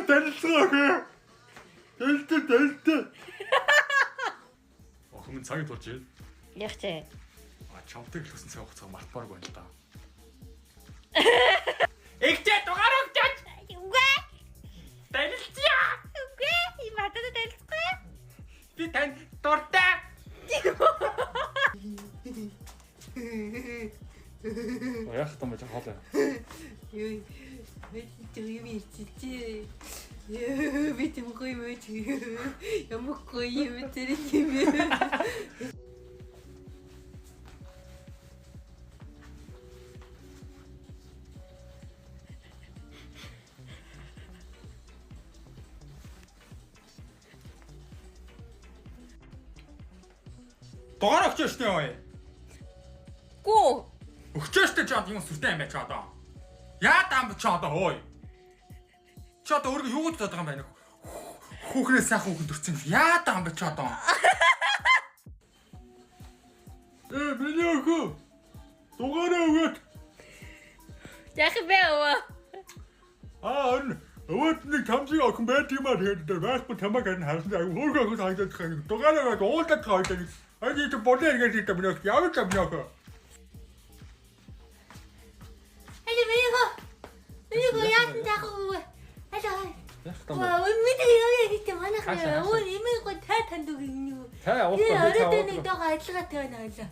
танилцгаа. Дэлтэй. Охин минь цагийг тулж байна. Яг ч. Чамтай хэлсэн цаг хугацаа мартмааргүй байна л да. Игтэй дугаар өгч. Үгүй. Танилцъя. Үгүй. Ийм хатад танилцахгүй. Би тань дуртай. Яах юм бэ хоолой. Юу. Бид ирчихээ. Бид мөхгүй мөч. Ямахгүй юм тэр юм. Дугаар өгч штэ ой. Гүү. Өгч штэ чад юм сүртэй юм байж одоо. Яа даам ч одоо ой. Ч одоо өөрөө юу гэж бодож байгаа юм бэ? Хүүхнээс сайхан хүүхэн төрсөн. Яа даам ч одоо. Миний охин. Дугаараа өгөөд. Яг бэ өө. Өвөд нэг тамжиг охин байт юм аа тэгээд байхгүй тамаг харин харсан өөрөө охин хайдаад хаа. Дугаараа уулаад хайдаад. Они то более гэж юм яг яа ч юм яг. Миний яасан тахав. Алаа. Яах юм бэ? Мэдээ яа гэдэг манайх өө имийг тань танд үг юм юу. Та Орой дээр нэг дог ажиллагаа тавина ойлоо.